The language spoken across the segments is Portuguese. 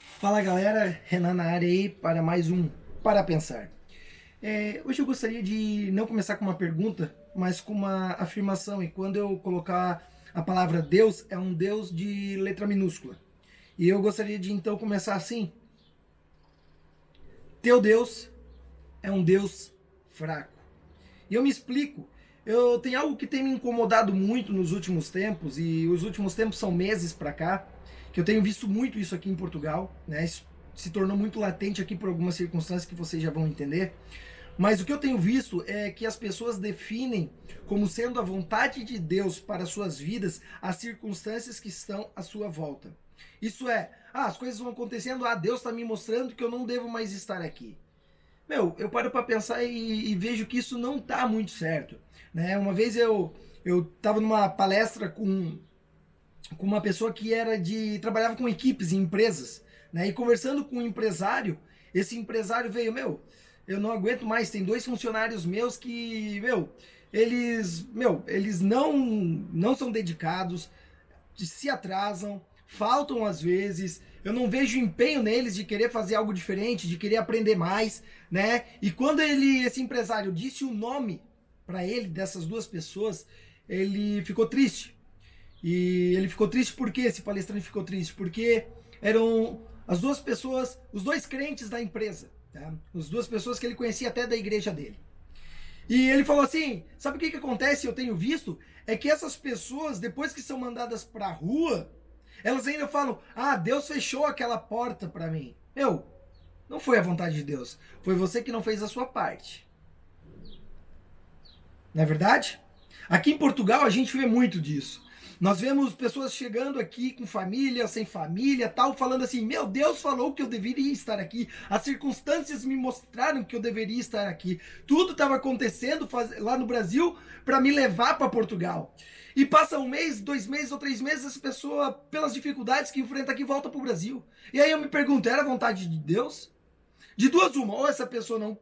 Fala galera, Renan na área aí para mais um Para Pensar. Hoje eu gostaria de não começar com uma pergunta, mas com uma afirmação. E quando eu colocar a palavra Deus, é um Deus de letra minúscula. E eu gostaria de então começar assim: Teu Deus é um Deus fraco. E eu me explico. Eu tenho algo que tem me incomodado muito nos últimos tempos, e os últimos tempos são meses para cá, que eu tenho visto muito isso aqui em Portugal, né? Isso se tornou muito latente aqui por algumas circunstâncias que vocês já vão entender. Mas o que eu tenho visto é que as pessoas definem como sendo a vontade de Deus para suas vidas as circunstâncias que estão à sua volta. Isso é, as coisas vão acontecendo, Deus está me mostrando que eu não devo mais estar aqui. Meu, eu paro para pensar e vejo que isso não tá muito certo, né? Uma vez eu tava numa palestra com uma pessoa que era de trabalhava com equipes em empresas, né? E conversando com um empresário, esse empresário veio, eu não aguento mais, tem dois funcionários meus que, eles não são dedicados, se atrasam, faltam às vezes, eu não vejo empenho neles de querer fazer algo diferente, de querer aprender mais, né? E quando esse empresário disse o nome para ele dessas duas pessoas, ele ficou triste. E ele ficou triste porque esse palestrante ficou triste porque eram as duas pessoas, os dois crentes da empresa, tá? As duas pessoas que ele conhecia até da igreja dele. E ele falou assim: sabe o que acontece? Eu tenho visto é que essas pessoas, depois que são mandadas para a rua, elas ainda falam: Deus fechou aquela porta para mim. Não foi a vontade de Deus. Foi você que não fez a sua parte. Não é verdade? Aqui em Portugal a gente vê muito disso. Nós vemos pessoas chegando aqui com família, sem família, tal, falando assim: meu Deus falou que eu deveria estar aqui, as circunstâncias me mostraram que eu deveria estar aqui. Tudo estava acontecendo lá no Brasil para me levar para Portugal. E passa um mês, 2 meses ou 3 meses, essa pessoa, pelas dificuldades que enfrenta aqui, volta para o Brasil. E aí eu me pergunto: era a vontade de Deus? De duas uma, ou essa pessoa não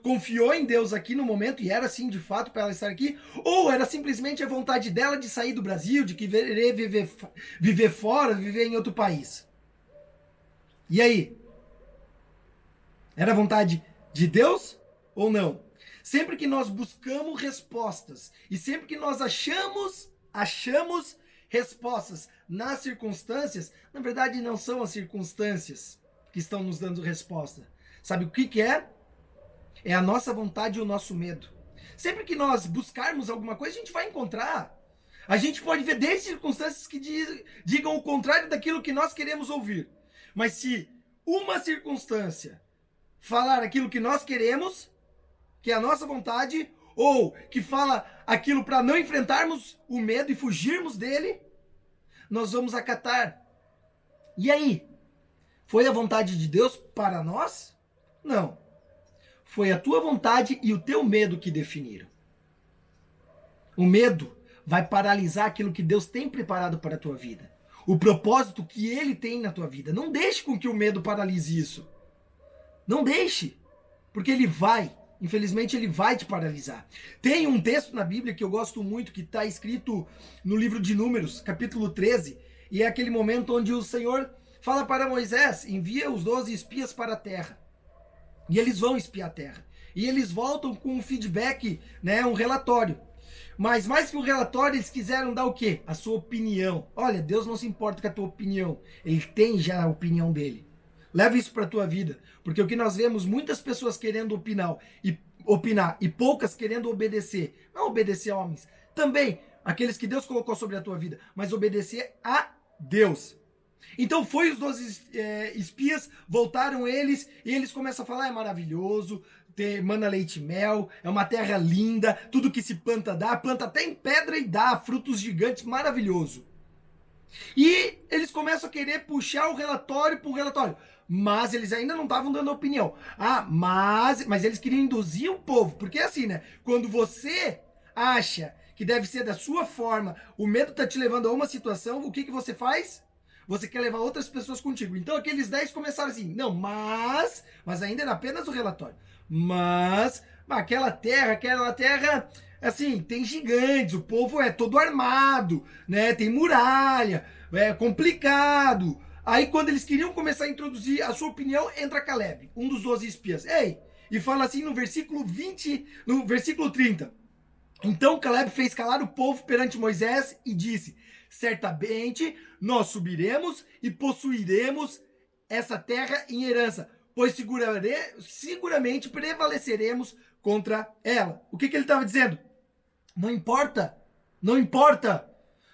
confiou em Deus aqui no momento, e era assim de fato para ela estar aqui, ou era simplesmente a vontade dela de sair do Brasil, de querer viver fora, viver em outro país. E aí? Era a vontade de Deus ou não? Sempre que nós buscamos respostas, e sempre que nós achamos respostas nas circunstâncias, na verdade não são as circunstâncias que estão nos dando resposta. Sabe o que é? É a nossa vontade e o nosso medo. Sempre que nós buscarmos alguma coisa, a gente vai encontrar. A gente pode ver desde circunstâncias que digam o contrário daquilo que nós queremos ouvir. Mas se uma circunstância falar aquilo que nós queremos, que é a nossa vontade, ou que fala aquilo para não enfrentarmos o medo e fugirmos dele, nós vamos acatar. E aí? Foi a vontade de Deus para nós? Não. Foi a tua vontade e o teu medo que definiram. O medo vai paralisar aquilo que Deus tem preparado para a tua vida. O propósito que Ele tem na tua vida. Não deixe com que o medo paralise isso. Não deixe. Porque infelizmente ele vai te paralisar. Tem um texto na Bíblia que eu gosto muito, que está escrito no livro de Números, capítulo 13. E é aquele momento onde o Senhor fala para Moisés: envia os 12 espias para a terra. E eles vão espiar a terra. E eles voltam com um feedback, né, um relatório. Mas mais que um relatório, eles quiseram dar o quê? A sua opinião. Olha, Deus não se importa com a tua opinião. Ele tem já a opinião dele. Leva isso para a tua vida. Porque o que nós vemos, muitas pessoas querendo opinar e poucas querendo obedecer. Não obedecer a homens. Também aqueles que Deus colocou sobre a tua vida. Mas obedecer a Deus. Então foi os 12 espias, voltaram eles, e eles começam a falar: é maravilhoso, mana leite e mel, é uma terra linda, tudo que se planta dá, planta até em pedra e dá, frutos gigantes, maravilhoso. E eles começam a querer puxar o relatório para o relatório, mas eles ainda não estavam dando opinião. Mas eles queriam induzir o povo, porque é assim, né? Quando você acha que deve ser da sua forma, o medo está te levando a uma situação, o que você faz? Você quer levar outras pessoas contigo. Então aqueles 10 começaram assim: não, mas ainda era apenas o relatório. Mas aquela terra, assim, tem gigantes, o povo é todo armado, né? Tem muralha, é complicado. Aí quando eles queriam começar a introduzir a sua opinião, entra Caleb, um dos 12 espias. Ei, e fala assim no versículo 20, no versículo 30. Então Caleb fez calar o povo perante Moisés e disse: certamente nós subiremos e possuiremos essa terra em herança, pois seguramente prevaleceremos contra ela. O que ele estava dizendo? Não importa, não importa.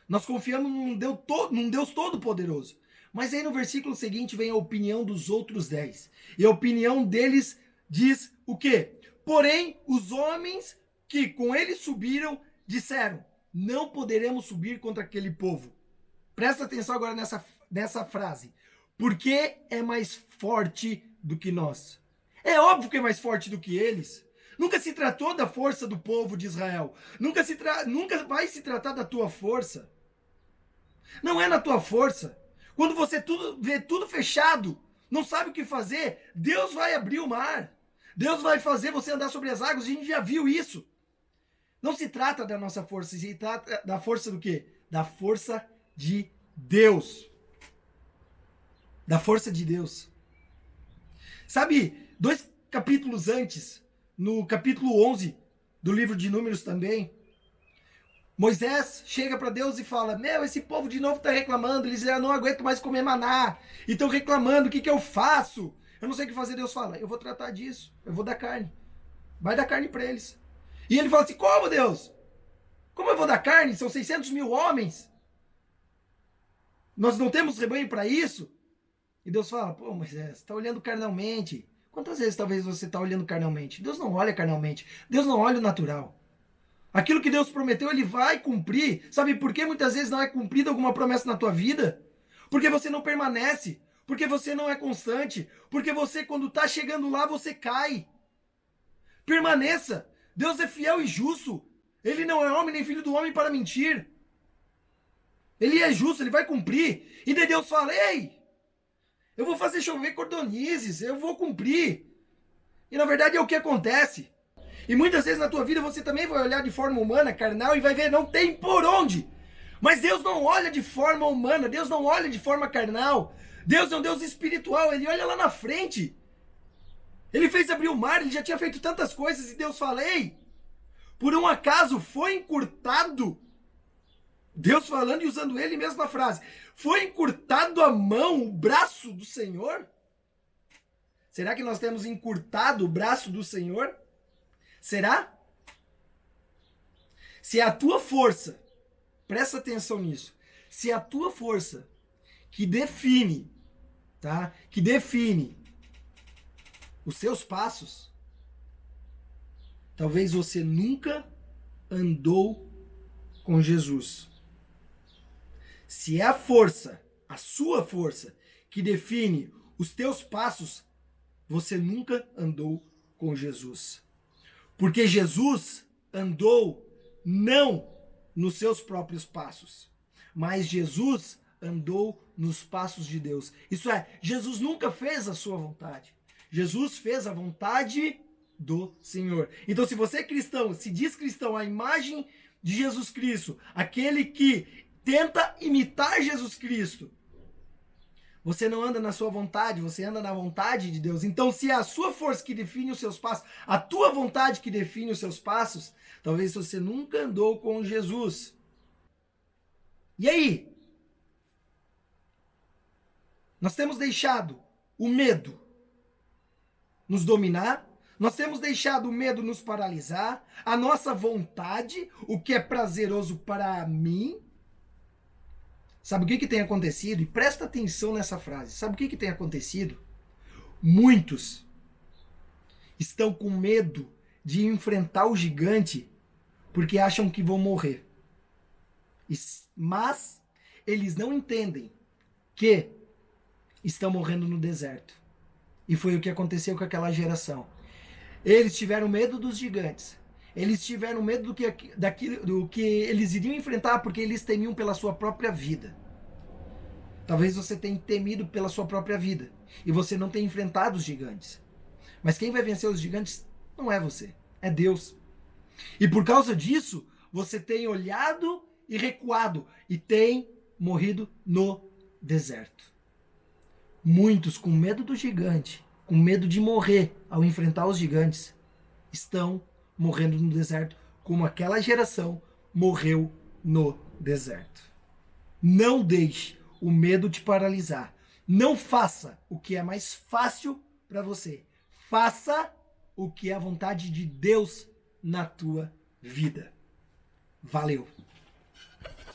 Nós confiamos num Deus todo-poderoso. Mas aí no versículo seguinte vem a opinião dos outros 10. E a opinião deles diz o quê? Porém, os homens que com ele subiram disseram: não poderemos subir contra aquele povo. Presta atenção agora nessa frase. Porque é mais forte do que nós. É óbvio que é mais forte do que eles. Nunca se tratou da força do povo de Israel. Nunca vai se tratar da tua força. Não é na tua força. Quando você vê tudo fechado, não sabe o que fazer, Deus vai abrir o mar. Deus vai fazer você andar sobre as águas. A gente já viu isso. Não se trata da nossa força, se trata da força do quê? Da força de Deus. Da força de Deus. Sabe, 2 capítulos antes, no capítulo 11 do livro de Números também, Moisés chega para Deus e fala: meu, esse povo de novo está reclamando, eles já não aguentam mais comer maná, e estão reclamando, o que eu faço? Eu não sei o que fazer. Deus fala: eu vou tratar disso, eu vou dar carne. Vai dar carne para eles. E ele fala assim: como, Deus? Como eu vou dar carne? São 600 mil homens. Nós não temos rebanho para isso? E Deus fala: pô, Moisés, você está olhando carnalmente. Quantas vezes talvez você está olhando carnalmente? Deus não olha carnalmente. Deus não olha o natural. Aquilo que Deus prometeu, Ele vai cumprir. Sabe por que muitas vezes não é cumprida alguma promessa na tua vida? Porque você não permanece. Porque você não é constante. Porque você, quando está chegando lá, você cai. Permaneça. Deus é fiel e justo. Ele não é homem nem filho do homem para mentir. Ele é justo, Ele vai cumprir. E daí Deus fala: ei, eu vou fazer chover cordonizes, eu vou cumprir. E na verdade é o que acontece. E muitas vezes na tua vida você também vai olhar de forma humana, carnal, e vai ver, não tem por onde. Mas Deus não olha de forma humana, Deus não olha de forma carnal. Deus é um Deus espiritual, Ele olha lá na frente. Ele fez abrir o mar, Ele já tinha feito tantas coisas, e Deus fala: ei, por um acaso foi encurtado, Deus falando e usando Ele mesmo na frase, foi encurtado a mão, o braço do Senhor? Será que nós temos encurtado o braço do Senhor? Será? Se é a tua força, presta atenção nisso, se é a tua força que define, tá? Que define os seus passos, talvez você nunca andou com Jesus. Se é a força, a sua força, que define os teus passos, você nunca andou com Jesus. Porque Jesus andou não nos seus próprios passos, mas Jesus andou nos passos de Deus. Isso é, Jesus nunca fez a sua vontade. Jesus fez a vontade do Senhor. Então, se você é cristão, se diz cristão, a imagem de Jesus Cristo, aquele que tenta imitar Jesus Cristo, você não anda na sua vontade, você anda na vontade de Deus. Então, se é a sua força que define os seus passos, a tua vontade que define os seus passos, talvez você nunca andou com Jesus. E aí? Nós temos deixado o medo nos dominar, nós temos deixado o medo nos paralisar, a nossa vontade, o que é prazeroso para mim. Sabe o que tem acontecido? E presta atenção nessa frase. Sabe o que tem acontecido? Muitos estão com medo de enfrentar o gigante porque acham que vão morrer. Mas eles não entendem que estão morrendo no deserto. E foi o que aconteceu com aquela geração. Eles tiveram medo dos gigantes. Eles tiveram medo do que eles iriam enfrentar porque eles temiam pela sua própria vida. Talvez você tenha temido pela sua própria vida e você não tenha enfrentado os gigantes. Mas quem vai vencer os gigantes não é você, é Deus. E por causa disso, você tem olhado e recuado e tem morrido no deserto. Muitos com medo do gigante, com medo de morrer ao enfrentar os gigantes, estão morrendo no deserto, como aquela geração morreu no deserto. Não deixe o medo te paralisar. Não faça o que é mais fácil para você. Faça o que é a vontade de Deus na tua vida. Valeu!